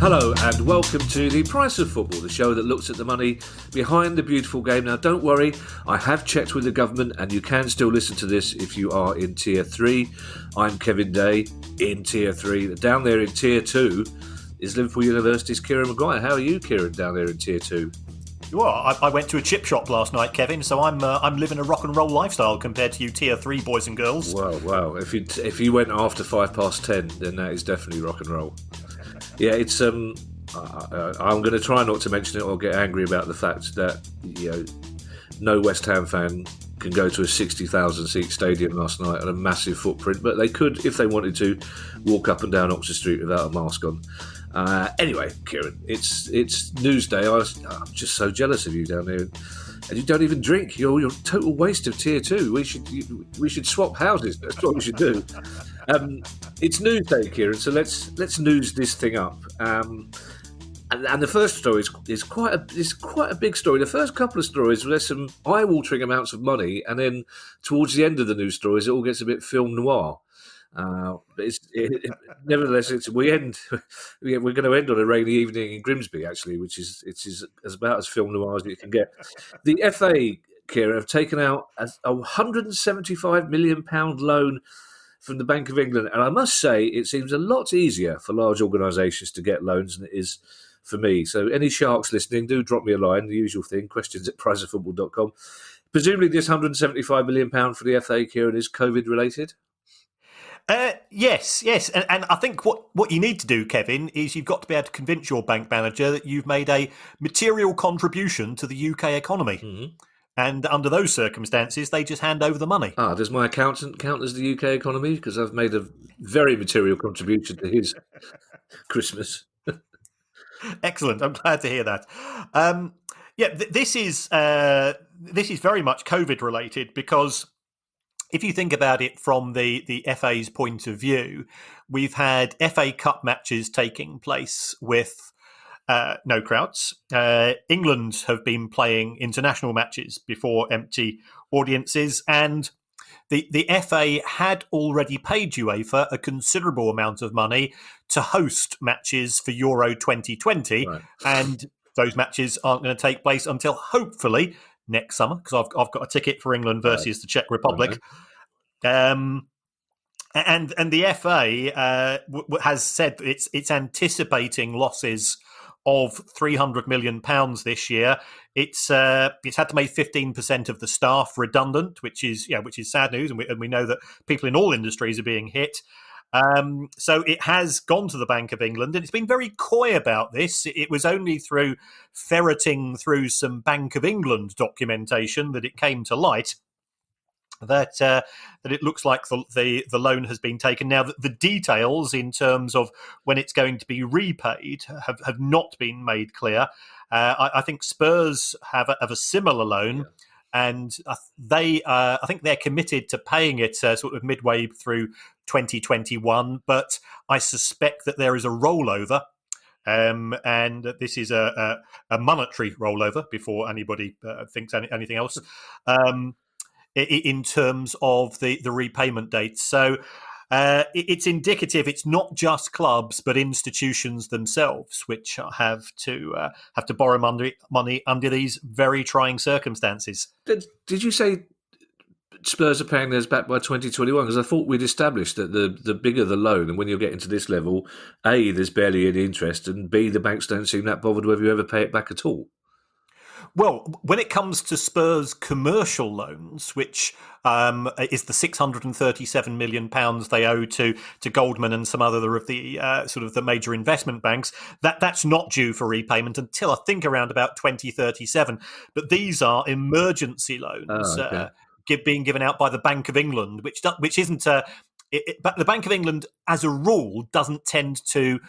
Hello and welcome to The Price of Football, the show that looks at the money behind the beautiful game. Now don't worry, I have checked with the government and you can still listen to this if you are in Tier 3. I'm Kevin Day in Tier 3. Down there in Tier 2 is Liverpool University's Kieran Maguire. How are you, Kieran, down there in Tier 2? Well, I went to a chip shop last night, Kevin, so I'm living a rock and roll lifestyle compared to you Tier 3 boys and girls. Wow. If you went after 10:05, then that is definitely rock and roll. Yeah, it's I'm going to try not to mention it or get angry about the fact that no West Ham fan can go to a 60,000 seat stadium last night on a massive footprint, but they could, if they wanted to, walk up and down Oxford Street without a mask on. Anyway, Kieran, it's Newsday. I'm just so jealous of you down there, and you don't even drink. You're a total waste of Tier 2. We should swap houses. That's what we should do. It's Newsday, Kieran, so let's news this thing up. And the first story is quite a big story. The first couple of stories, there's some eye-watering amounts of money, and then towards the end of the news stories, it all gets a bit film noir. But nevertheless, we're going to end on a rainy evening in Grimsby, actually, which is about as film noir as you can get. The FA, Kieran, have taken out a £175 million loan from the Bank of England, and I must say it seems a lot easier for large organisations to get loans than it is for me. So any sharks listening, do drop me a line, the usual thing, questions@priceoffootball.com. Presumably this £175 million for the FA, Kieran, is COVID related? Yes. And I think what you need to do, Kevin, is you've got to be able to convince your bank manager that you've made a material contribution to the UK economy. Mm-hmm. And under those circumstances, they just hand over the money. Does my accountant count as the UK economy? Because I've made a very material contribution to his Christmas. Excellent. I'm glad to hear that. This is very much COVID related, because if you think about it from the FA's point of view, we've had FA Cup matches taking place with no crowds. England have been playing international matches before empty audiences, and the FA had already paid UEFA a considerable amount of money to host matches for Euro 2020, right. And those matches aren't going to take place until hopefully next summer, because I've got a ticket for England versus the Czech Republic. And the FA has said it's anticipating losses of £300 million this year. It's had to make 15% of the staff redundant, which is sad news, and we know that people in all industries are being hit. So it has gone to the Bank of England, and it's been very coy about this. It was only through ferreting through some Bank of England documentation that it came to light that it looks like the loan has been taken. Now, the details in terms of when it's going to be repaid have not been made clear. I think Spurs have a similar loan, and I think they're committed to paying it sort of midway through 2021. But I suspect that there is a rollover. And this is a monetary rollover before anybody thinks anything else. In terms of the repayment dates. So it's indicative. It's not just clubs, but institutions themselves, which have to borrow money under these very trying circumstances. Did you say Spurs are paying theirs back by 2021? Because I thought we'd established that the bigger the loan, and when you're getting to this level, A, there's barely any interest, and B, the banks don't seem that bothered whether you ever pay it back at all. Well, when it comes to Spurs' commercial loans, which is the £637 million they owe to Goldman and some other of the sort of the major investment banks, that's not due for repayment until I think around about 2037. But these are emergency loans being given out by the Bank of England, which isn't but the Bank of England, as a rule, doesn't tend to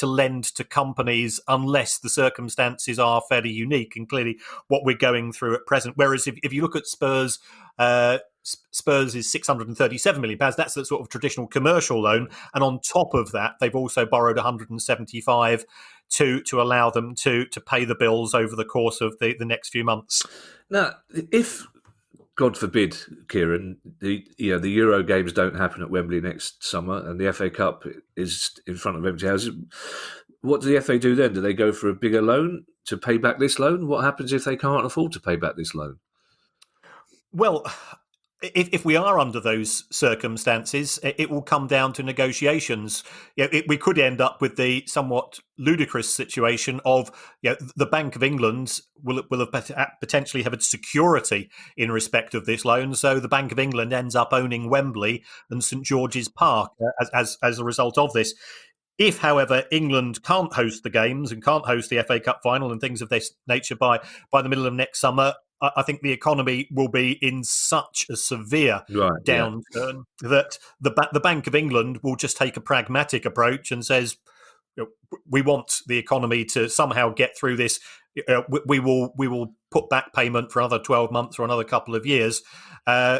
lend to companies unless the circumstances are fairly unique, and clearly what we're going through at present. Whereas if you look at Spurs, Spurs is £637 million. That's the sort of traditional commercial loan, and on top of that, they've also borrowed 175 to allow them to pay the bills over the course of the next few months. Now, if God forbid, Kieran, the Euro games don't happen at Wembley next summer, and the FA Cup is in front of empty houses, what do the FA do then? Do they go for a bigger loan to pay back this loan? What happens if they can't afford to pay back this loan? Well, if we are under those circumstances, it will come down to negotiations. We could end up with the somewhat ludicrous situation of the Bank of England will have potentially have its security in respect of this loan. So the Bank of England ends up owning Wembley and St George's Park as a result of this. If, however, England can't host the games and can't host the FA Cup final and things of this nature by the middle of next summer, I think the economy will be in such a severe downturn that the Bank of England will just take a pragmatic approach and says, we want the economy to somehow get through this. We will put back payment for another 12 months or another couple of years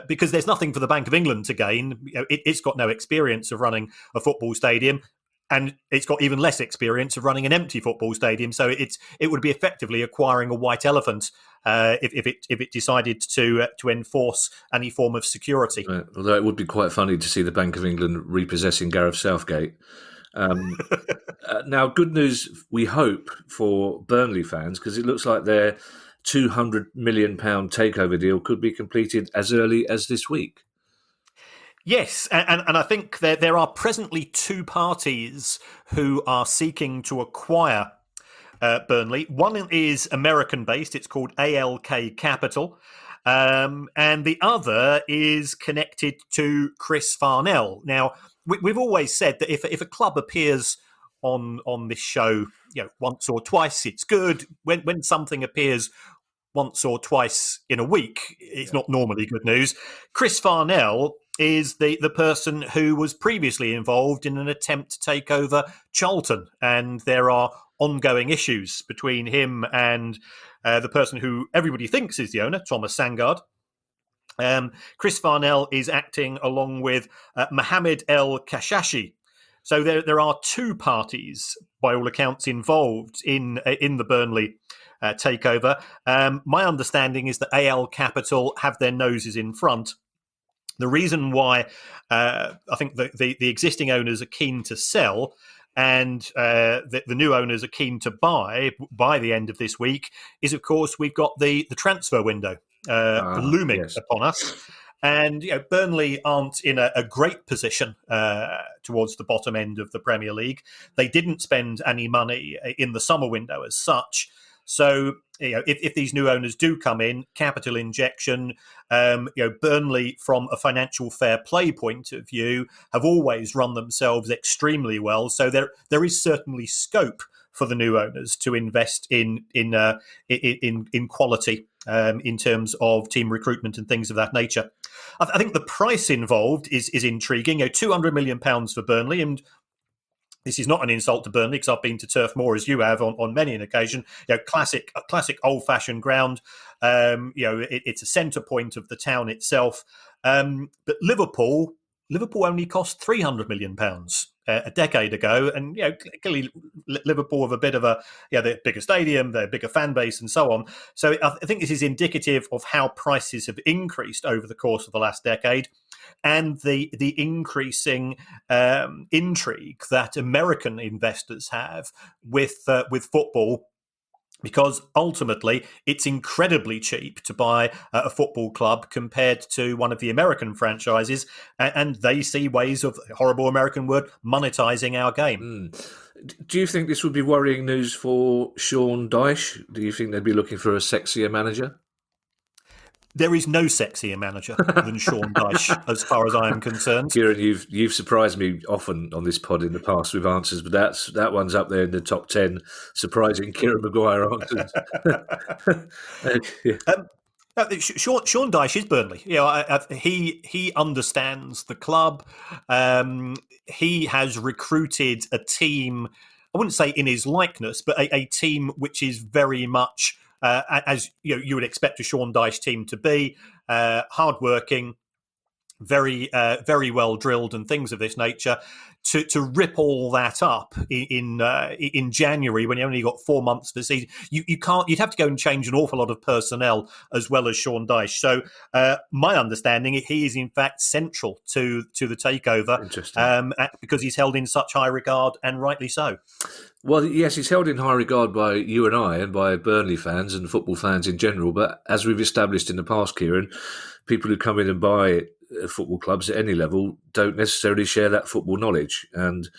because there's nothing for the Bank of England to gain. It's got no experience of running a football stadium. And it's got even less experience of running an empty football stadium, so it would be effectively acquiring a white elephant if it decided to enforce any form of security. Right. Although it would be quite funny to see the Bank of England repossessing Gareth Southgate. Now, good news, we hope, for Burnley fans, because it looks like their £200 million takeover deal could be completed as early as this week. Yes, and I think there are presently two parties who are seeking to acquire Burnley. One is American-based. It's called ALK Capital. And the other is connected to Chris Farnell. Now, we've always said that if a club appears on this show once or twice, it's good. When something appears once or twice in a week, it's not normally good news. Chris Farnell is the person who was previously involved in an attempt to take over Charlton, and there are ongoing issues between him and the person who everybody thinks is the owner, Thomas Sangard. Chris Farnell is acting along with Mohamed El Kashashi. So there are two parties, by all accounts, involved in the Burnley takeover. My understanding is that AL Capital have their noses in front. The reason why I think the existing owners are keen to sell and the new owners are keen to buy by the end of this week is, of course, we've got the transfer window looming upon us. And Burnley aren't in a great position towards the bottom end of the Premier League. They didn't spend any money in the summer window as such. So, if these new owners do come in, capital injection, Burnley, from a financial fair play point of view, have always run themselves extremely well. So there is certainly scope for the new owners to invest in quality in terms of team recruitment and things of that nature. I think the price involved is intriguing. £200 million for Burnley, and this is not an insult to Burnley because I've been to Turf Moor, as you have, on many an occasion. Classic old-fashioned ground. It's a centre point of the town itself. But Liverpool only cost £300 million a decade ago, and clearly Liverpool have a bit of the bigger stadium, their bigger fan base, and so on. So I think this is indicative of how prices have increased over the course of the last decade, and the increasing intrigue that American investors have with football. Because ultimately, it's incredibly cheap to buy a football club compared to one of the American franchises, and they see ways of, horrible American word, monetizing our game. Do you think this would be worrying news for Sean Dyche? Do you think they'd be looking for a sexier manager? There is no sexier manager than Sean Dyche, as far as I am concerned. Kieran, you've surprised me often on this pod in the past with answers, but that one's up there in the top 10 surprising Kieran Maguire answers. Sean Dyche is Burnley. He understands the club. He has recruited a team, I wouldn't say in his likeness, but a team which is very much as you would expect a Sean Dyche team to be, hardworking, very well drilled, and things of this nature. to rip all that up in January when you only got 4 months of the season, you can't. You'd have to go and change an awful lot of personnel as well as Sean Dyche. So my understanding, he is in fact central to the takeover. Interesting. Because he's held in such high regard, and rightly so. Well, yes, he's held in high regard by you and I and by Burnley fans and football fans in general. But as we've established in the past, Kieran, people who come in and buy football clubs at any level don't necessarily share that football knowledge. And,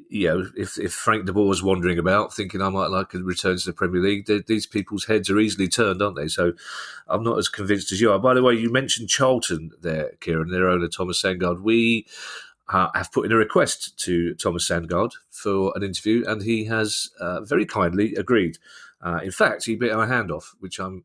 if Frank de Boer was wandering about thinking I might like a return to the Premier League, these people's heads are easily turned, aren't they? So I'm not as convinced as you are. By the way, you mentioned Charlton there, Kieran, their owner, Thomas Sandgaard. We have put in a request to Thomas Sandgaard for an interview, and he has very kindly agreed. In fact, he bit our hand off, which I'm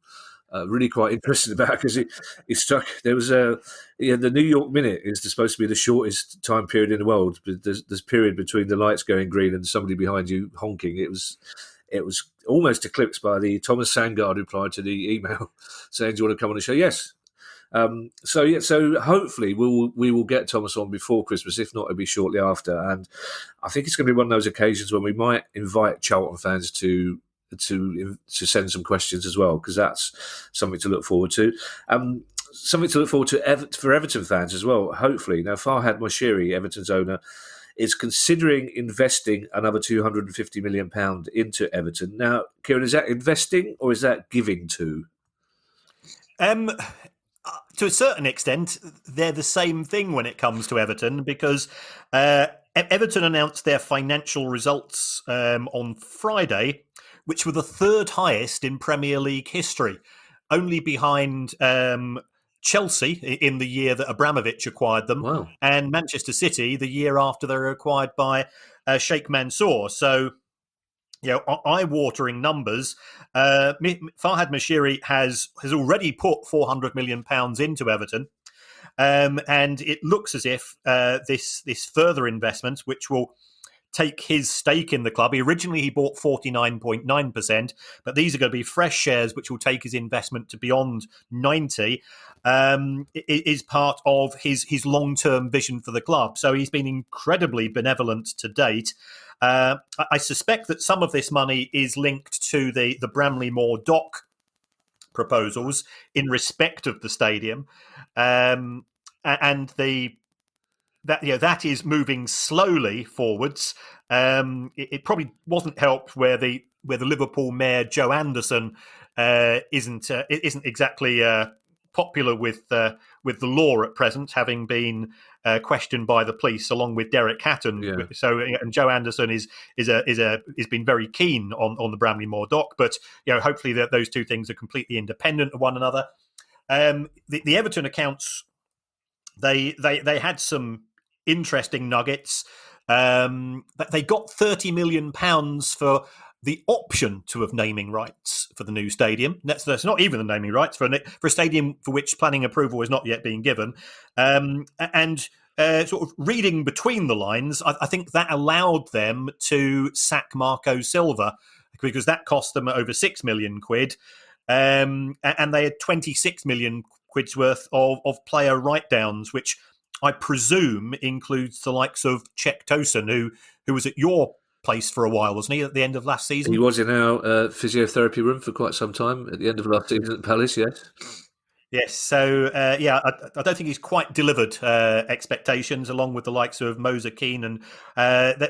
really quite interested about, because he struck. There was the New York minute is supposed to be the shortest time period in the world. But there's period between the lights going green and somebody behind you honking. It was almost eclipsed by the Thomas Sandgaard reply to the email saying, "Do you want to come on the show?" Yes. So hopefully we will get Thomas on before Christmas. If not, it'll be shortly after. And I think it's going to be one of those occasions when we might invite Charlton fans to send some questions as well, because that's something to look forward to. Something to look forward to for Everton fans as well. Hopefully, now Farhad Moshiri, Everton's owner, is considering investing another £250 million into Everton. Now, Kieran, is that investing or is that giving to? To a certain extent, they're the same thing when it comes to Everton, because Everton announced their financial results on Friday, which were the third highest in Premier League history, only behind Chelsea in the year that Abramovich acquired them, Wow. and Manchester City the year after they were acquired by Sheikh Mansour. So, eye-watering numbers. Farhad Moshiri has already put £400 million into Everton, and it looks as if this further investment, which will take his stake in the club. Originally, he bought 49.9%, but these are going to be fresh shares, which will take his investment to beyond 90%. Is part of his long-term vision for the club. So he's been incredibly benevolent to date. I suspect that some of this money is linked to the Bramley-Moore dock proposals in respect of the stadium, and that is moving slowly forwards. It probably wasn't helped where the Liverpool mayor Joe Anderson isn't exactly popular with the law at present, having been questioned by the police along with Derek Hatton. Yeah. So, and Joe Anderson is been very keen on the Bramley-Moore dock, but hopefully that those two things are completely independent of one another. The Everton accounts, they had some interesting nuggets. But they got £30 million for the option to have naming rights for the new stadium. That's not even the naming rights for a stadium for which planning approval is not yet being given. Sort of reading between the lines, I think that allowed them to sack Marco Silva, because that cost them over £6 million. And they had 26 million quid's worth of player write-downs, which I presume includes the likes of Czech Tosin, who was at your place for a while, wasn't he, at the end of last season? He was in our physiotherapy room for quite some time at the end of last season at Palace, yes. Yes, so I don't think he's quite delivered expectations, along with the likes of Moser Keane, and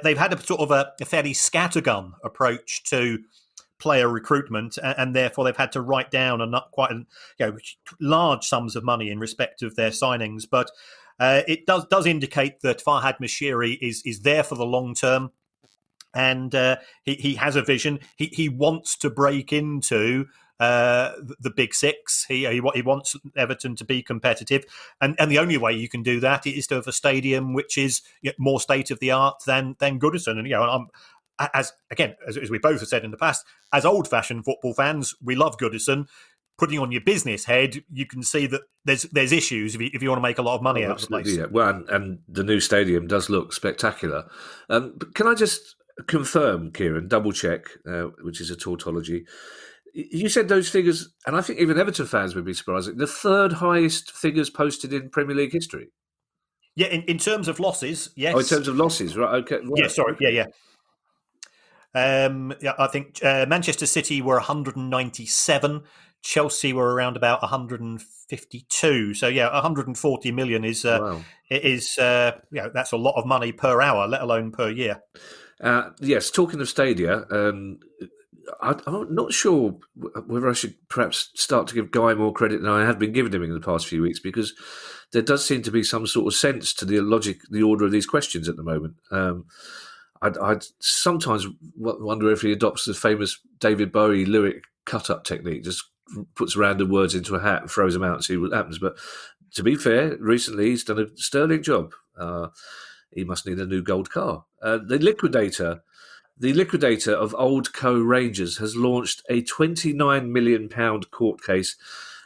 they've had a sort of a fairly scattergun approach to player recruitment, and therefore they've had to write down quite large sums of money in respect of their signings. But it does indicate that Farhad Moshiri is there for the long term, and he has a vision. He wants to break into the Big Six. He wants Everton to be competitive, and the only way you can do that is to have a stadium which is more state of the art than Goodison. And as we both have said in the past, as old-fashioned football fans, we love Goodison. Putting on your business head, you can see that there's issues if you want to make a lot of money out of the place. Yeah. Well, and the new stadium does look spectacular. But can I just confirm, Kieran, double check, which is a tautology. You said those figures, and I think even Everton fans would be surprised. The third highest figures posted in Premier League history. Yeah, in terms of losses, Oh, in yes. terms of losses, right? Okay, Yeah, right, sorry. okay. Yeah. Yeah, I think Manchester City were 197, Chelsea were around about 152. So yeah, 140 million Wow. that's a lot of money per hour, let alone per year. Yes, talking of stadia, I'm not sure whether I should perhaps start to give Guy more credit than I have been giving him in the past few weeks, because there does seem to be some sort of sense to the logic, the order of these questions at the moment. I'd sometimes wonder if he adopts the famous David Bowie lyric cut-up technique, just puts random words into a hat and throws them out and see what happens. But to be fair, recently he's done a sterling job. He must need a new gold car. The liquidator of Old Co Rangers has launched a £29 million court case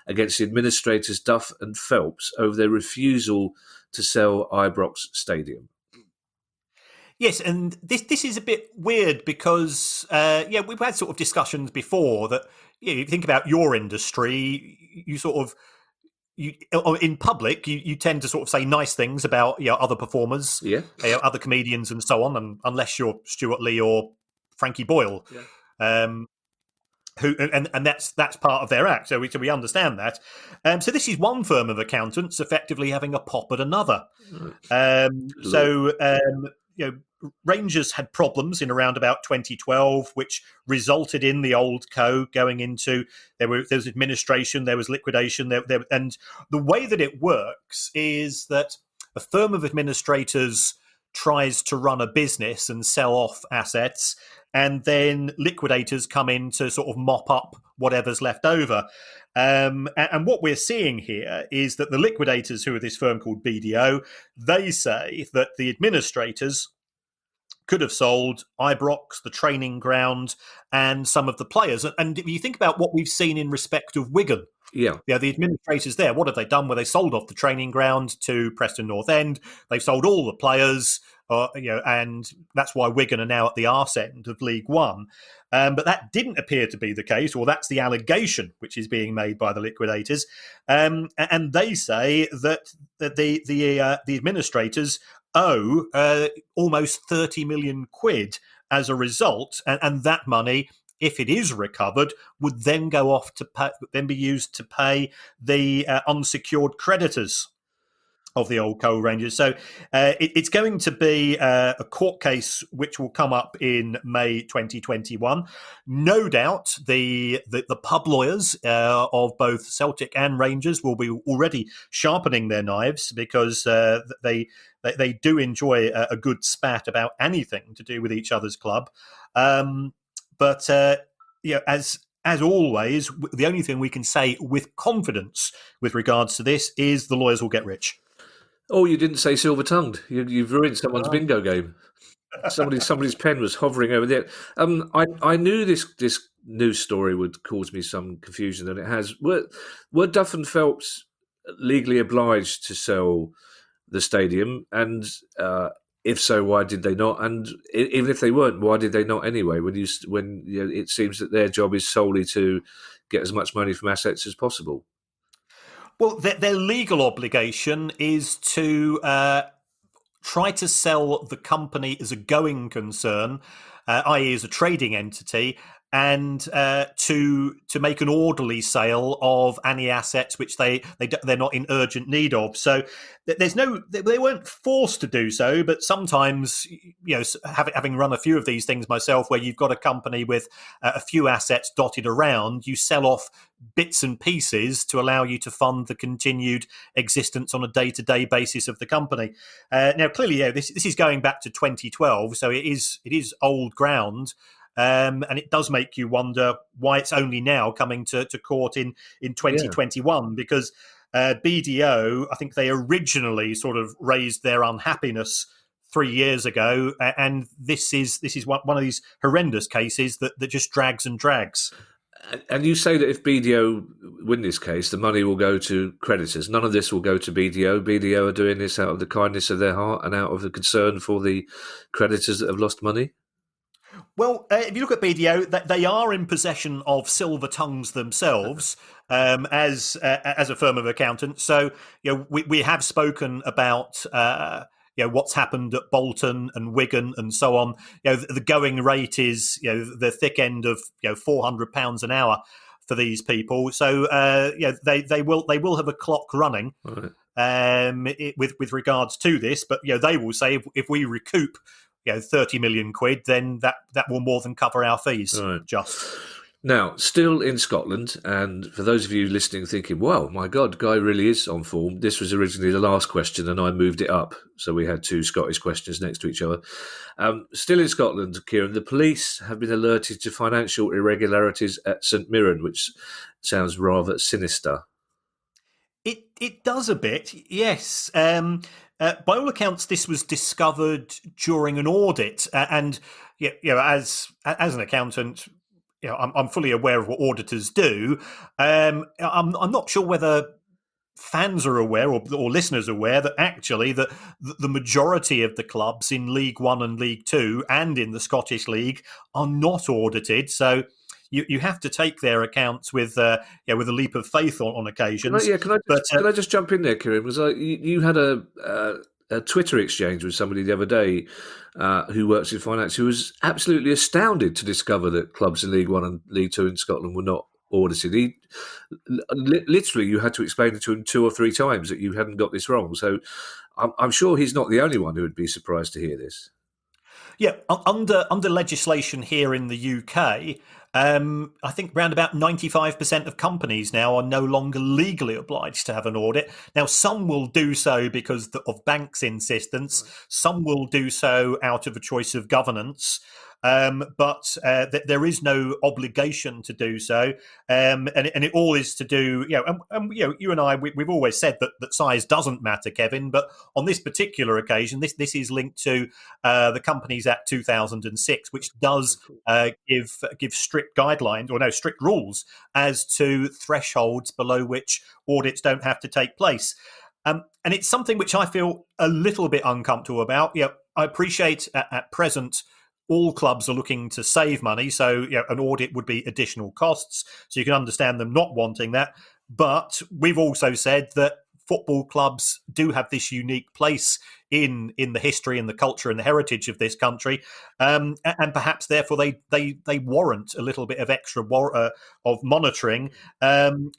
against the administrators Duff and Phelps over their refusal to sell Ibrox Stadium. Yes, and this is a bit weird because we've had sort of discussions before that you think about your industry, you sort of you in public you tend to sort of say nice things about other performers, Yeah, other comedians and so on, and unless you're Stuart Lee or Frankie Boyle, yeah. um, who and that's part of their act. So we understand that. So this is one firm of accountants effectively having a pop at another. Right. Um, Good Lord. so you know, Rangers had problems in around about 2012, which resulted in the old co going into there was administration, there was liquidation, and the way that it works is that a firm of administrators tries to run a business and sell off assets, and then liquidators come in to sort of mop up whatever's left over. And what we're seeing here is that the liquidators, who are this firm called BDO, they say that the administrators could have sold Ibrox, the training ground, and some of the players. And if you think about what we've seen in respect of Wigan, Yeah. the administrators there, what have they done? Well, they sold off the training ground to Preston North End. They've sold all the players, and that's why Wigan are now at the arse end of League One. But that didn't appear to be the case, or that's the allegation which is being made by the liquidators. And they say that the administrators owe almost 30 million quid as a result, and that money, if it is recovered, would then go off to then be used to pay the unsecured creditors of the old coal rangers. So it's going to be a court case which will come up in May 2021. No doubt the pub lawyers of both Celtic and Rangers will be already sharpening their knives, because they do enjoy a good spat about anything to do with each other's club. But as always, the only thing we can say with confidence with regards to this is the lawyers will get rich. Oh, you didn't say silver tongued. You've ruined someone's bingo game. Somebody's pen was hovering over there. I knew this news story would cause me some confusion, and it has. Were Duff and Phelps legally obliged to sell the stadium? And if so, why did they not? And even if they weren't, why did they not anyway? When it seems that their job is solely to get as much money from assets as possible. Well, their legal obligation is to try to sell the company as a going concern, i.e., as a trading entity, and to make an orderly sale of any assets which they're not in urgent need of. So they weren't forced to do so, but sometimes, having run a few of these things myself, where you've got a company with a few assets dotted around, you sell off bits and pieces to allow you to fund the continued existence on a day-to-day basis of the company. Now, clearly, this is going back to 2012, so it is old ground. And it does make you wonder why it's only now coming to court in 2021, because BDO, I think they originally sort of raised their unhappiness 3 years ago, and this is one of these horrendous cases that just drags and drags. And you say that if BDO win this case, the money will go to creditors. None of this will go to BDO. BDO are doing this out of the kindness of their heart and out of the concern for the creditors that have lost money. Well, if you look at BDO, they are in possession of silver tongues themselves as a firm of accountants. So, we have spoken about what's happened at Bolton and Wigan and so on. The going rate is the thick end of £400 an hour for these people. So they will have a clock running. Right. With regards to this, but they will say if we recoup 30 million quid, then that will more than cover our fees. Right. Just Now, still in Scotland, and for those of you listening thinking, wow, my God, Guy really is on form, this was originally the last question and I moved it up. So we had two Scottish questions next to each other. Still in Scotland, Kieran, the police have been alerted to financial irregularities at St Mirren, which sounds rather sinister. It does a bit, yes. By all accounts, this was discovered during an audit, and as an accountant, I'm fully aware of what auditors do. I'm not sure whether fans are aware or listeners are aware that actually the majority of the clubs in League One and League Two and in the Scottish League are not audited. So you have to take their accounts with a leap of faith on occasions. Can I just jump in there, Kieran? Was you had a Twitter exchange with somebody the other day who works in finance, who was absolutely astounded to discover that clubs in League One and League Two in Scotland were not audited. Literally, you had to explain it to him 2 or 3 times that you hadn't got this wrong. So I'm sure he's not the only one who would be surprised to hear this. Yeah, under legislation here in the UK, I think around about 95% of companies now are no longer legally obliged to have an audit. Now, some will do so because of banks' insistence. Some will do so out of a choice of governance. But there is no obligation to do so, and it all is to do. You and I, we've always said that size doesn't matter, Kevin. But on this particular occasion, this is linked to the Companies Act 2006, which does give strict guidelines or strict rules as to thresholds below which audits don't have to take place. And it's something which I feel a little bit uncomfortable about. I appreciate at present all clubs are looking to save money, so an audit would be additional costs. So you can understand them not wanting that. But we've also said that football clubs do have this unique place in the history and the culture and the heritage of this country, and perhaps therefore they warrant a little bit of extra of monitoring,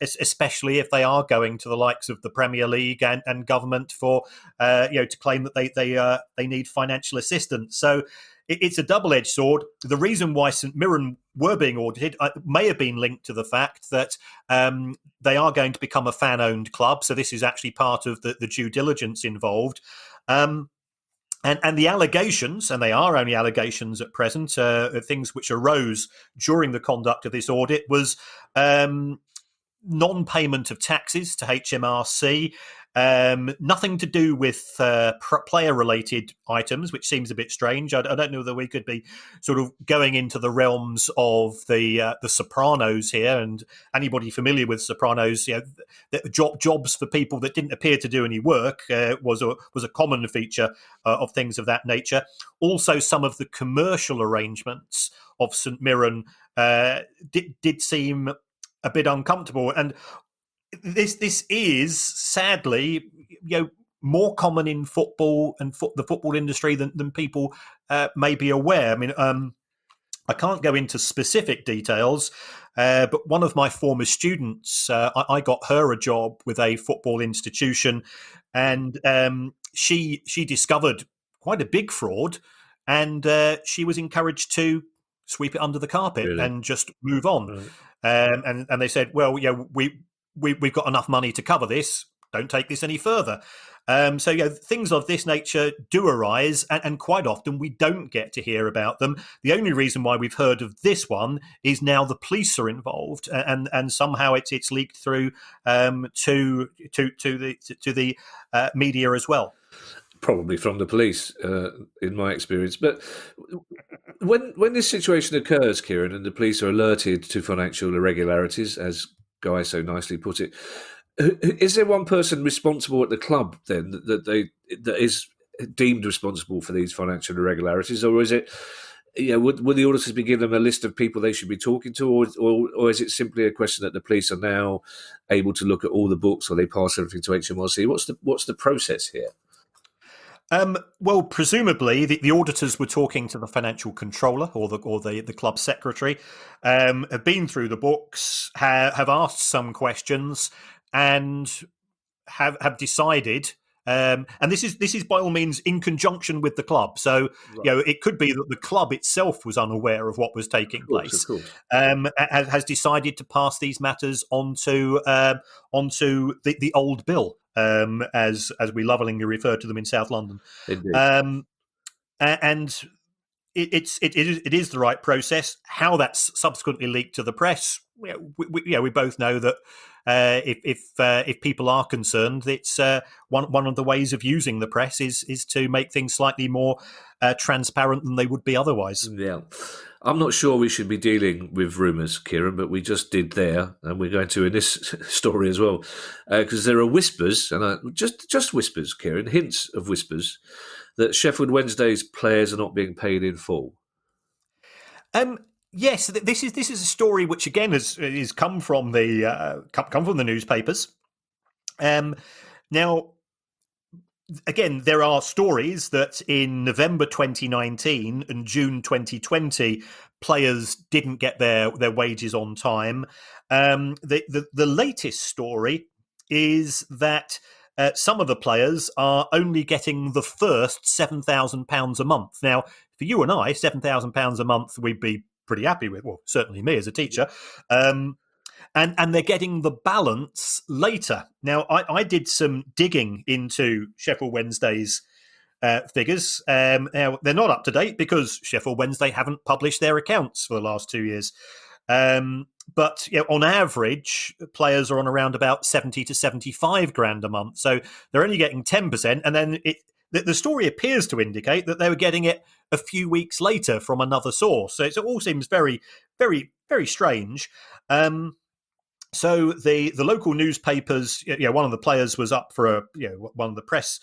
especially if they are going to the likes of the Premier League and government for to claim that they need financial assistance. So it's a double-edged sword. The reason why St Mirren were being audited may have been linked to the fact that they are going to become a fan-owned club. So this is actually part of the due diligence involved. And the allegations, and they are only allegations at present, things which arose during the conduct of this audit was non-payment of taxes to HMRC, nothing to do with player-related items, which seems a bit strange. I don't know whether we could be sort of going into the realms of the Sopranos here, and anybody familiar with Sopranos, jobs for people that didn't appear to do any work was a common feature of things of that nature. Also, some of the commercial arrangements of St Mirren did seem a bit uncomfortable, and this is sadly, more common in football and the football industry than people may be aware. I mean, I can't go into specific details, but one of my former students, I got her a job with a football institution, and she discovered quite a big fraud, and she was encouraged to sweep it under the carpet and just move on. Right. And they said, well, we've got enough money to cover this. Don't take this any further. So things of this nature do arise, and quite often we don't get to hear about them. The only reason why we've heard of this one is now the police are involved, and somehow it's leaked through to the media as well. Probably from the police, in my experience. But when this situation occurs, Kieran, and the police are alerted to financial irregularities, as Guy so nicely put it, is there one person responsible at the club then that is deemed responsible for these financial irregularities, or is it would the auditors be giving them a list of people they should be talking to, or is it simply a question that the police are now able to look at all the books, or they pass everything to HMRC? What's the process here? Well, presumably the auditors were talking to the financial controller or the club secretary, have been through the books, have asked some questions, and have decided. And this is by all means in conjunction with the club. So Right. it could be that the club itself was unaware of what was taking place. Of course. Has decided to pass these matters onto the old bill, as we lovingly refer to them in South London. Indeed. And it is the right process. How that's subsequently leaked to the press, we both know that if people are concerned, it's one of the ways of using the press is to make things slightly more transparent than they would be otherwise. Yeah. I'm not sure we should be dealing with rumours, Kieran, but we just did there, and we're going to in this story as well, because there are whispers, and just whispers, Kieran, hints of whispers, that Sheffield Wednesday's players are not being paid in full. Yes, this is a story which again has come from the newspapers. Now, again, there are stories that in November 2019 and June 2020, players didn't get their wages on time. The latest story is that some of the players are only getting the first £7,000 a month. Now, for you and I, £7,000 a month, we'd be pretty happy with. Well, certainly me as a teacher. And they're getting the balance later. Now, I did some digging into Sheffield Wednesday's figures. Now, they're not up to date because Sheffield Wednesday haven't published their accounts for the last 2 years. But on average, players are on around about 70 to 75 grand a month. So they're only getting 10%. And then the story appears to indicate that they were getting it a few weeks later from another source. So it all seems very, very, very strange. So the local newspapers, one of the players was up for one of the press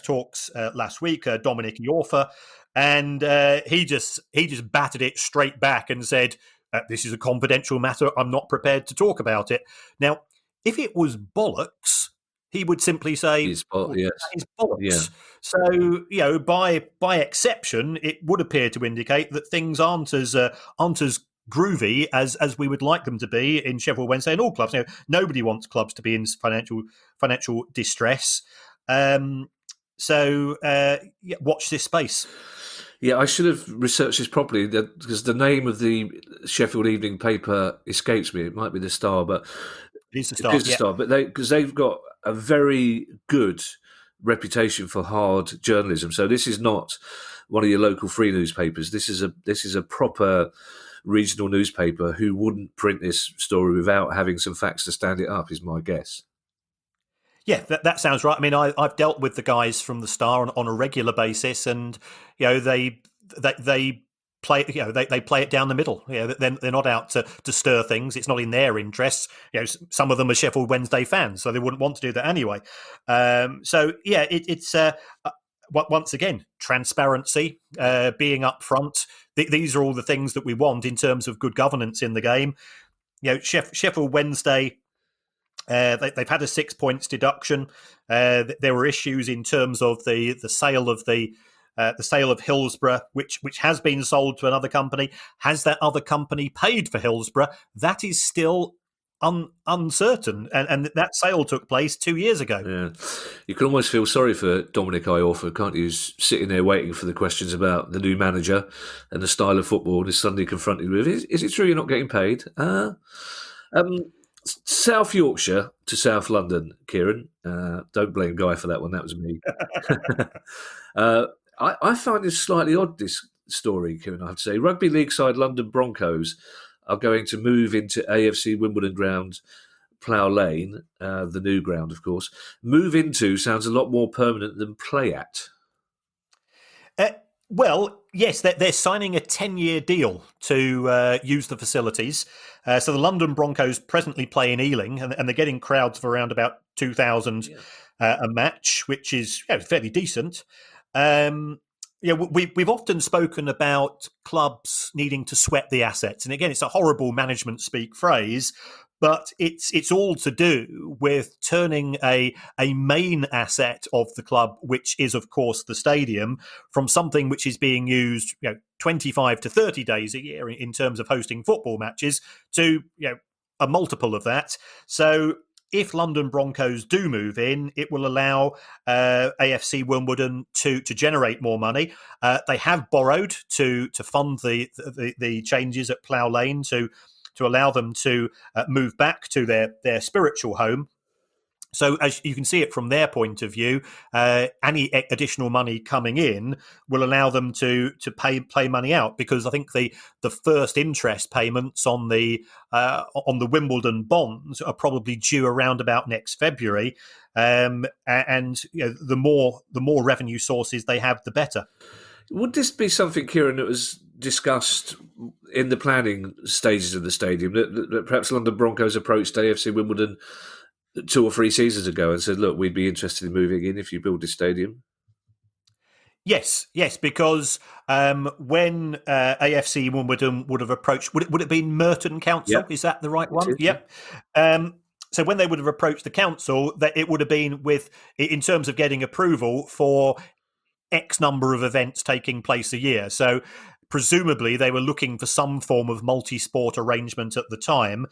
talks last week, Dominic Iorfa, and he just batted it straight back and said, "This is a confidential matter. I'm not prepared to talk about it." Now, if it was bollocks, he would simply say, Yes. "That is bollocks." Yeah. So by exception, it would appear to indicate that things aren't as groovy as we would like them to be in Sheffield Wednesday and all clubs. Nobody wants clubs to be in financial distress. So watch this space. Yeah, I should have researched this properly because the name of the Sheffield evening paper escapes me. It might be the Star, but it is the Star. Star. But they've got a very good reputation for hard journalism. So this is not one of your local free newspapers. This is a proper regional newspaper who wouldn't print this story without having some facts to stand it up, is my guess. Yeah, that sounds right. I mean, I've dealt with the guys from the Star on a regular basis, and they play they play it down the middle. They're not out to stir things. It's not in their interests. Some of them are Sheffield Wednesday fans, so they wouldn't want to do that anyway. It's once again transparency, being upfront. These are all the things that we want in terms of good governance in the game. Sheffield Wednesday. They've had a 6 points deduction. There were issues in terms of the sale of the sale of Hillsborough, which has been sold to another company. Has that other company paid for Hillsborough? That is still uncertain, and that sale took place 2 years ago. Yeah, you can almost feel sorry for Dominic Iorfa, can't you? He's sitting there waiting for the questions about the new manager and the style of football, and is suddenly confronted with, "Is it true you're not getting paid?" South Yorkshire to South London, Kieran. Don't blame Guy for that one. That was me. I find this slightly odd, this story, Kieran, I have to say. Rugby League side London Broncos are going to move into AFC Wimbledon ground, Plough Lane, the new ground, of course. Move into sounds a lot more permanent than play at. Well, yes, they're signing a 10-year deal to use the facilities. So the London Broncos presently play in Ealing, and they're getting crowds of around about 2,000 a match, which is fairly decent. Yeah, we've often spoken about clubs needing to sweat the assets, and again, it's a horrible management speak phrase, but it's all to do with turning a main asset of the club, which is of course the stadium, from something which is being used 25 to 30 days a year in terms of hosting football matches to a multiple of that. So if London Broncos do move in, it will allow AFC Wimbledon to generate more money. They have borrowed to fund the changes at Plough Lane to allow them to move back to their spiritual home. So as you can see it from their point of view, any additional money coming in will allow them to play money out, because I think the first interest payments on the Wimbledon bonds are probably due around about next February, and the more revenue sources they have, the better. Would this be something, Kieran, that was discussed in the planning stages of the stadium, that perhaps London Broncos approached AFC Wimbledon 2 or 3 seasons ago and said, look, we'd be interested in moving in if you build this stadium? Yes, because when AFC Wimbledon would have approached, would it have been Merton Council? Yep. Is that the right one? Is, yep. So when they would have approached the council, that it would have been in terms of getting approval for X number of events taking place a year. So presumably they were looking for some form of multi-sport arrangement at the time.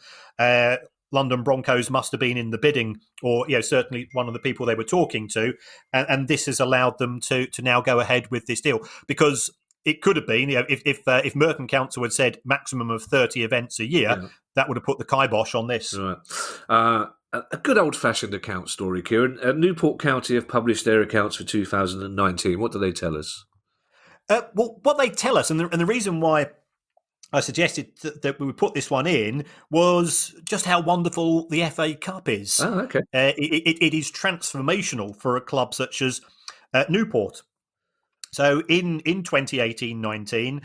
London Broncos must have been in the bidding, or certainly one of the people they were talking to, and this has allowed them to now go ahead with this deal, because it could have been if Merton Council had said maximum of 30 events a year, that would have put the kibosh on this. Right. A good old-fashioned account story, Kieran. Newport County have published their accounts for 2019. What do they tell us? Well, what they tell us, and the reason why I suggested that we would put this one in, was just how wonderful the FA Cup is. Oh, okay. It is transformational for a club such as Newport. So in 2018-19,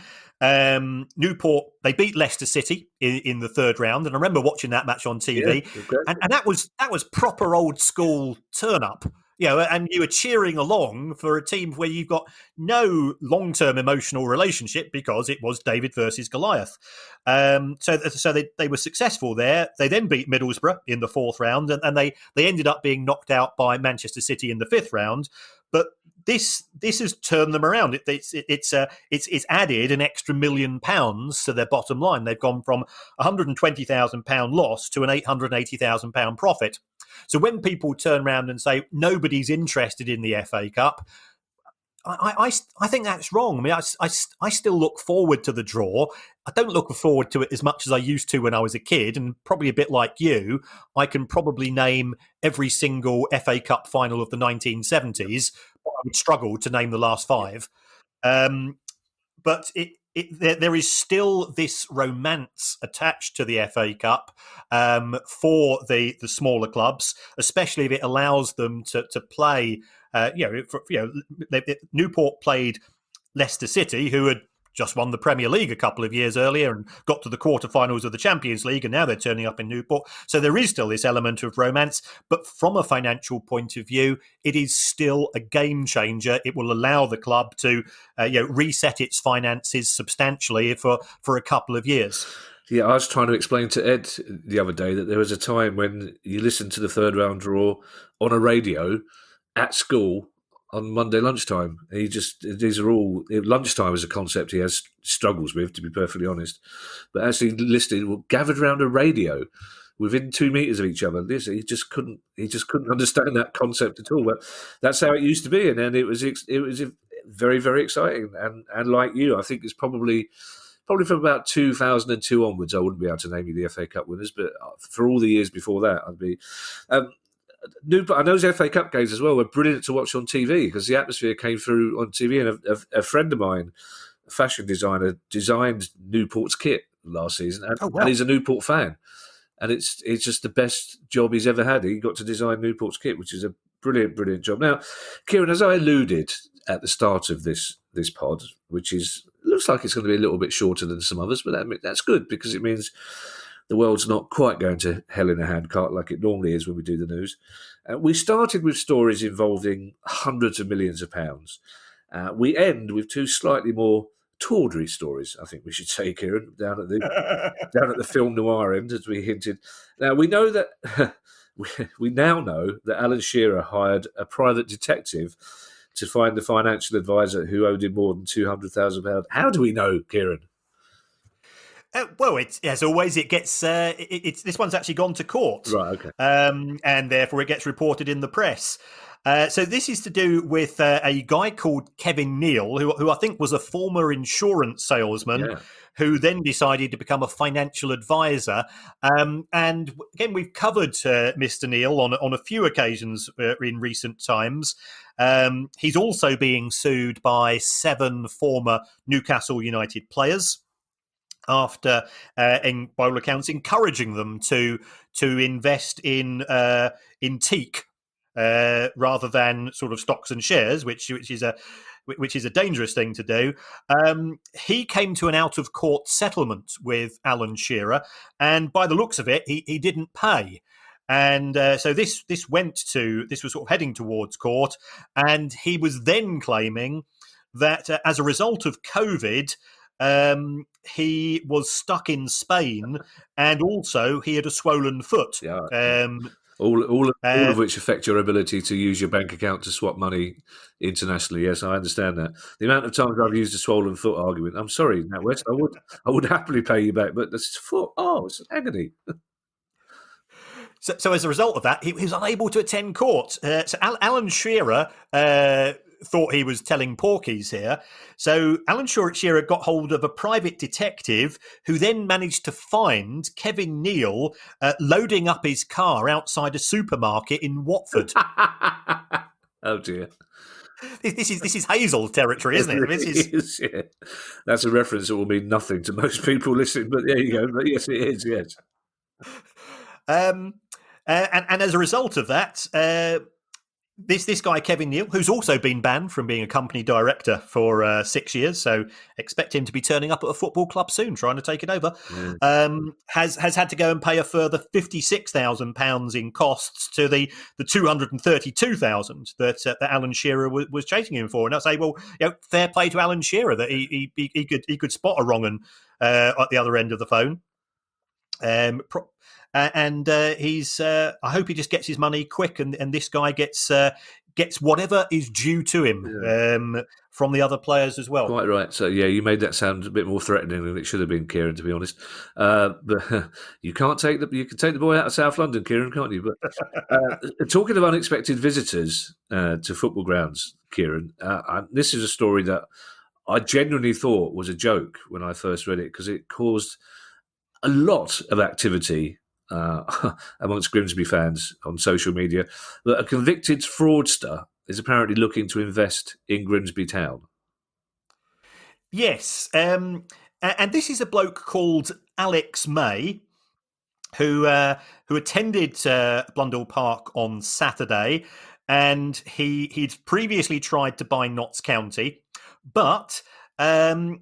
Newport, they beat Leicester City in the third round, and I remember watching that match on TV, and that was proper old school turn up. And you were cheering along for a team where you've got no long-term emotional relationship, because it was David versus Goliath. So they were successful there. They then beat Middlesbrough in the fourth round, and they ended up being knocked out by Manchester City in the fifth round. But this has turned them around. It's added an extra £1 million to their bottom line. They've gone from £120,000 loss to an £880,000 profit. So when people turn around and say nobody's interested in the FA Cup, I think that's wrong. I mean, I still look forward to the draw. I don't look forward to it as much as I used to when I was a kid, and probably a bit like you, I can probably name every single FA Cup final of the 1970s, but I would struggle to name the last 5. But there is still this romance attached to the FA Cup for the smaller clubs, especially if it allows them to play. Newport played Leicester City, who had just won the Premier League a couple of years earlier and got to the quarterfinals of the Champions League, and now they're turning up in Newport. So there is still this element of romance, but from a financial point of view, it is still a game changer. It will allow the club to reset its finances substantially for a couple of years. Yeah, I was trying to explain to Ed the other day that there was a time when you listened to the third round draw on a radio at school on Monday lunchtime. These are all, lunchtime is a concept he has struggles with, to be perfectly honest. But actually listening, gathered around a radio within 2 meters of each other. He just couldn't understand that concept at all. But that's how it used to be, and then it was very, very exciting. And like you, I think it's probably from about 2002 onwards, I wouldn't be able to name you the FA Cup winners, but for all the years before that, I'd be. And those FA Cup games as well were brilliant to watch on TV, because the atmosphere came through on TV. And a friend of mine, a fashion designer, designed Newport's kit last season, and he's a Newport fan. And it's just the best job he's ever had. He got to design Newport's kit, which is a brilliant, brilliant job. Now, Kieran, as I alluded at the start of this pod, which looks like it's going to be a little bit shorter than some others, but that's good, because it means the world's not quite going to hell in a handcart like it normally is when we do the news. We started with stories involving hundreds of millions of pounds. We end with two slightly more tawdry stories, I think we should say, Kieran, down at the film noir end, as we hinted. Now we know that we now know that Alan Shearer hired a private detective to find the financial advisor who owed him more than £200,000. How do we know, Kieran? Well, it's as always. It gets this one's actually gone to court, Right. Okay. and therefore it gets reported in the press. So this is to do with a guy called Kevin Neal, who I think was a former insurance salesman, Yeah. who then decided to become a financial advisor. And again, we've covered Mr. Neal on a few occasions in recent times. He's also being sued by 7 former Newcastle United players, after, by all accounts, encouraging them to invest in teak rather than sort of stocks and shares, which is a dangerous thing to do. He came to an out of court settlement with Alan Shearer, and by the looks of it, he didn't pay. And so this was sort of heading towards court, and he was then claiming that as a result of COVID, he was stuck in Spain, and also he had a swollen foot. Yeah. All of which affect your ability to use your bank account to swap money internationally. Yes, I understand that. The amount of times I've used a swollen foot argument. I'm sorry, NatWest. I would happily pay you back, but this foot. Oh, it's agony. So as a result of that, he was unable to attend court. So Alan Shearer thought he was telling porkies here. So Alan Shearer got hold of a private detective who then managed to find Kevin Neal loading up his car outside a supermarket in Watford. Oh dear. This is Hazel territory, isn't it? It is, yeah. That's a reference that will mean nothing to most people listening, but there you go. But yes, it is, yes. And as a result of that, this guy, Kevin Neal, who's also been banned from being a company director for 6 years, so expect him to be turning up at a football club soon, trying to take it over, has had to go and pay a further £56,000 in costs to the £232,000 that Alan Shearer was chasing him for. And I say, well, fair play to Alan Shearer that he could spot a wrong un at the other end of the phone. He's. I hope he just gets his money quick, and this guy gets whatever is due to him from the other players as well. Quite right. So yeah, you made that sound a bit more threatening than it should have been, Kieran. To be honest, but you can take the boy out of South London, Kieran, can't you? But talking of unexpected visitors to football grounds, Kieran, this is a story that I genuinely thought was a joke when I first read it, because it caused a lot of activity amongst Grimsby fans on social media, that a convicted fraudster is apparently looking to invest in Grimsby Town. Yes, and this is a bloke called Alex May, who attended Blundell Park on Saturday, and he'd previously tried to buy Notts County, but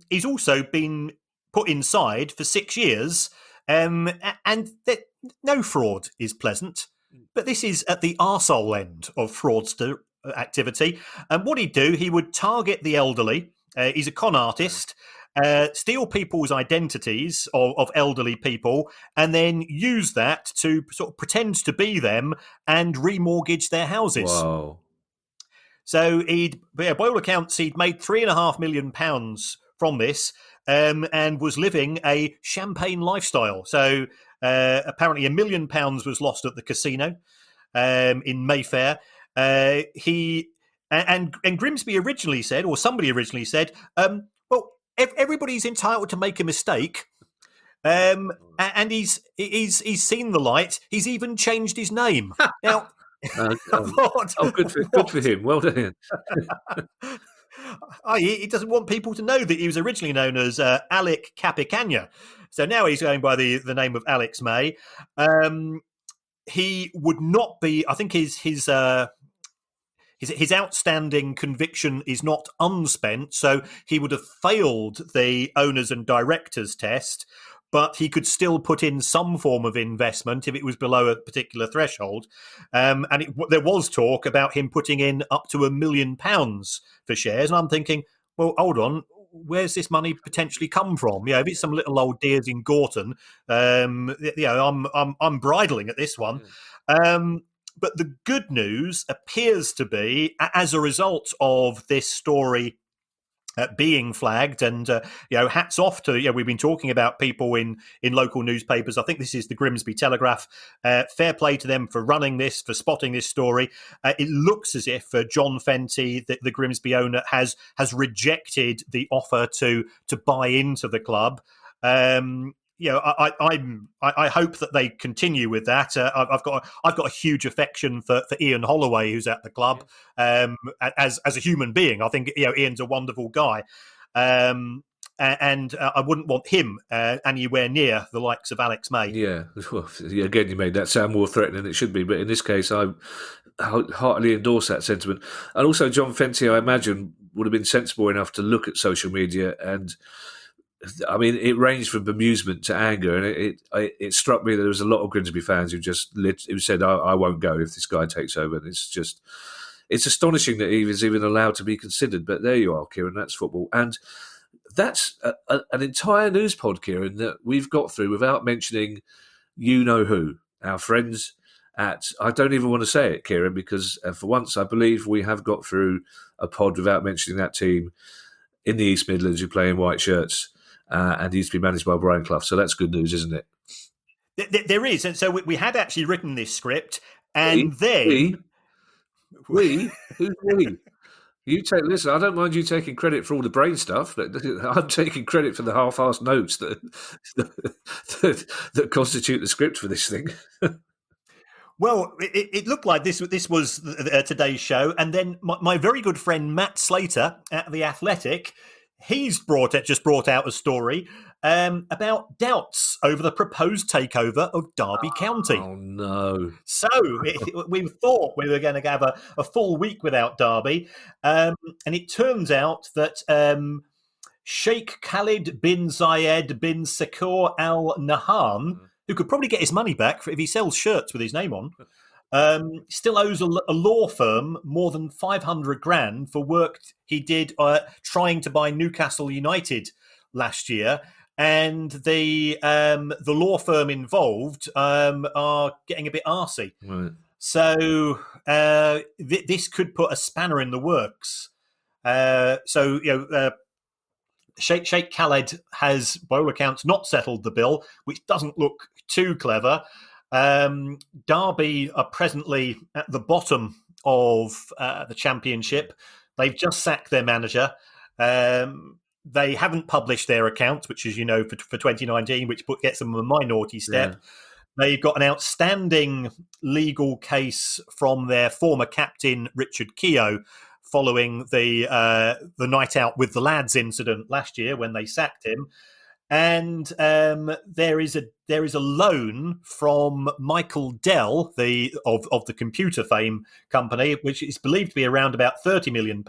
he's also been put inside for 6 years, and no fraud is pleasant, but this is at the arsehole end of fraudster activity. And what he'd do, he would target the elderly. He's a con artist, steal people's identities of elderly people, and then use that to sort of pretend to be them and remortgage their houses. Wow. So by all accounts, he'd made £3.5 million from this, and was living a champagne lifestyle. So apparently £1 million was lost at the casino in Mayfair. And Grimsby originally said, or somebody originally said, well, everybody's entitled to make a mistake. And he's seen the light. He's even changed his name. Now, good for him. Well done. He doesn't want people to know that he was originally known as Alec Capicagna. So now he's going by the name of Alex May. He would not be. I think his outstanding conviction is not unspent, so he would have failed the owners and directors test. but he could still put in some form of investment if it was below a particular threshold. There was talk about him putting in up to £1 million for shares. And I'm thinking, well, hold on, where's this money potentially come from? If it's some little old dears in Gorton, I'm bridling at this one. But the good news appears to be, as a result of this story being flagged, and hats off to we've been talking about people in local newspapers. I think this is the Grimsby Telegraph. Fair play to them for running this, for spotting this story. It looks as if John Fenty, the Grimsby owner, has rejected the offer to buy into the club. I hope that they continue with that. I've got a huge affection for Ian Holloway, who's at the club. As a human being, I think Ian's a wonderful guy, and I wouldn't want him anywhere near the likes of Alex May. Yeah, well, again, you made that sound more threatening than it should be, but in this case, I heartily endorse that sentiment. And also, John Fenty, I imagine, would have been sensible enough to look at social media, and I mean, it ranged from bemusement to anger, and it struck me that there was a lot of Grimsby fans who said, I won't go if this guy takes over. And it's astonishing that he was even allowed to be considered. But there you are, Kieran, that's football. And that's an entire news pod, Kieran, that we've got through without mentioning you-know-who, our friends at, I don't even want to say it, Kieran, because for once I believe we have got through a pod without mentioning that team in the East Midlands who play in white shirts. And he used to be managed by Brian Clough. So that's good news, isn't it? There is. And so we had actually written this script. And Who's we? Listen, I don't mind you taking credit for all the brain stuff, but I'm taking credit for the half-assed notes that constitute the script for this thing. Well, it looked like this was today's show. And then my very good friend Matt Slater at The Athletic, he's just brought out a story about doubts over the proposed takeover of Derby County. Oh, no. So we thought we were going to have a full week without Derby. And it turns out that Sheikh Khalid bin Zayed bin Sakur Al Nahan, who could probably get his money back if he sells shirts with his name on, still owes a law firm more than 500 grand for work he did trying to buy Newcastle United last year. And the law firm involved are getting a bit arsey. Right. So this could put a spanner in the works. Sheikh Khaled has, by all accounts, not settled the bill, which doesn't look too clever. Derby are presently at the bottom of the Championship. They've just sacked their manager. They haven't published their accounts, which, as you know, for 2019, which gets them a minority step. Yeah. They've got an outstanding legal case from their former captain, Richard Keogh, following the night out with the lads incident last year when they sacked him. And there is a loan from Michael Dell, of the computer fame company, which is believed to be around about £30 million.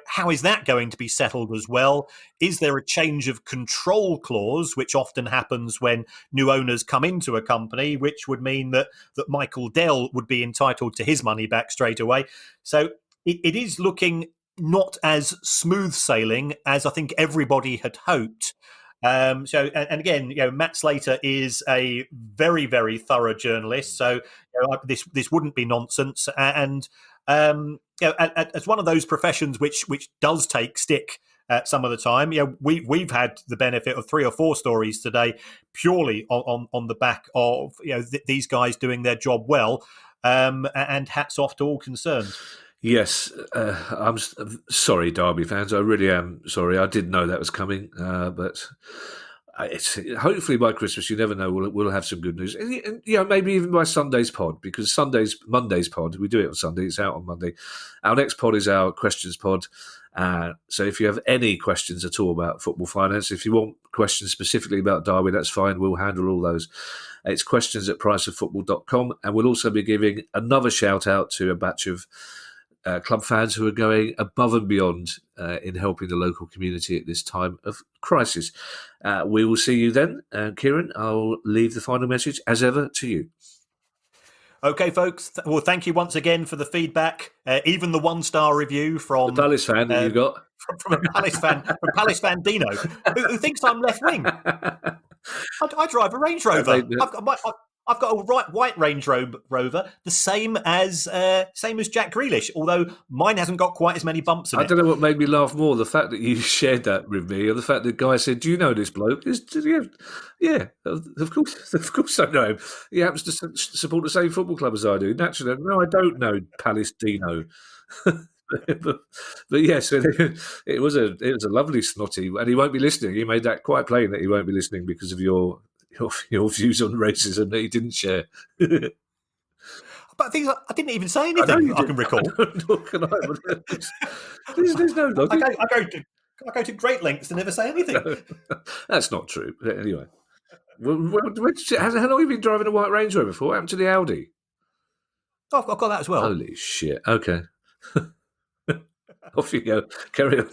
How is that going to be settled as well? Is there a change of control clause, which often happens when new owners come into a company, which would mean that Michael Dell would be entitled to his money back straight away? So it is looking not as smooth sailing as I think everybody had hoped. And again, Matt Slater is a very, very thorough journalist, so this wouldn't be nonsense. And as one of those professions which does take stick some of the time, we've had the benefit of 3 or 4 stories today purely on the back of these guys doing their job well, and hats off to all concerned. Yes, I'm sorry, Derby fans. I really am sorry. I did know that was coming, but it's hopefully by Christmas. You never know. We'll have some good news, and maybe even by Sunday's pod, because Monday's pod. We do it on Sunday. It's out on Monday. Our next pod is our questions pod. So if you have any questions at all about football finance, if you want questions specifically about Derby, that's fine. We'll handle all those. It's questions@priceoffootball.com, and we'll also be giving another shout out to a batch of club fans who are going above and beyond in helping the local community at this time of crisis. We will see you then. Kieran, I'll leave the final message, as ever, to you. Okay, folks. Well, thank you once again for the feedback. Even the 1-star review from The Palace fan that you got. From a Palace fan, from Palace fan Dino, who thinks I'm left wing. I drive a Range Rover. I've got a white Range Rover, the same as Jack Grealish, although mine hasn't got quite as many bumps in it. I don't know what made me laugh more, the fact that you shared that with me, or the fact that the guy said, "Do you know this bloke?" Yeah, of course I know him. He happens to support the same football club as I do. Naturally, no, I don't know Palace Dino. but yes, it was a lovely snotty, and he won't be listening. He made that quite plain that he won't be listening because of your views on racism that he didn't share. But things I didn't even say anything. I can recall. There's no logic. I go to great lengths to never say anything. No, that's not true. Anyway, how long have you been driving a white Range Rover for? What happened to the Audi? Oh, I've got that as well. Holy shit! Okay, off you go. Carry on.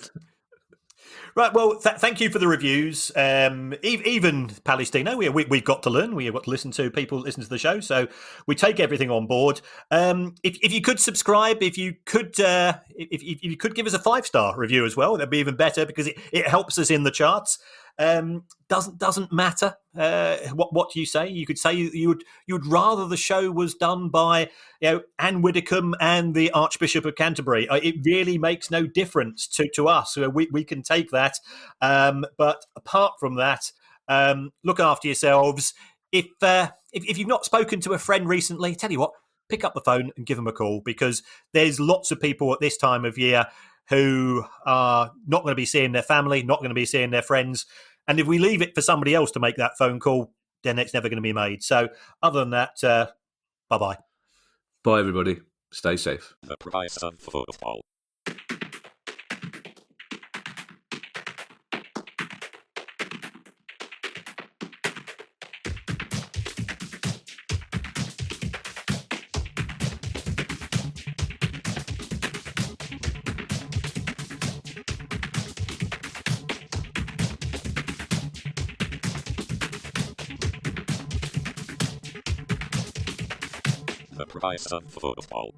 Right, well, thank you for the reviews. Even Palestino, we've got to learn. We've got to listen to people listen to the show, so we take everything on board. If you could subscribe, if you could give us a 5-star review as well, that'd be even better because it helps us in the charts. Doesn't matter what you say. You could say you'd rather the show was done by Anne Widdecombe and the Archbishop of Canterbury. It really makes no difference to us. We can take that. But apart from that, look after yourselves. If you've not spoken to a friend recently, tell you what, pick up the phone and give them a call, because there's lots of people at this time of year who are not going to be seeing their family, not going to be seeing their friends. And if we leave it for somebody else to make that phone call, then it's never going to be made. So other than that, bye-bye. Bye, everybody. Stay safe. The price of football. The price of football.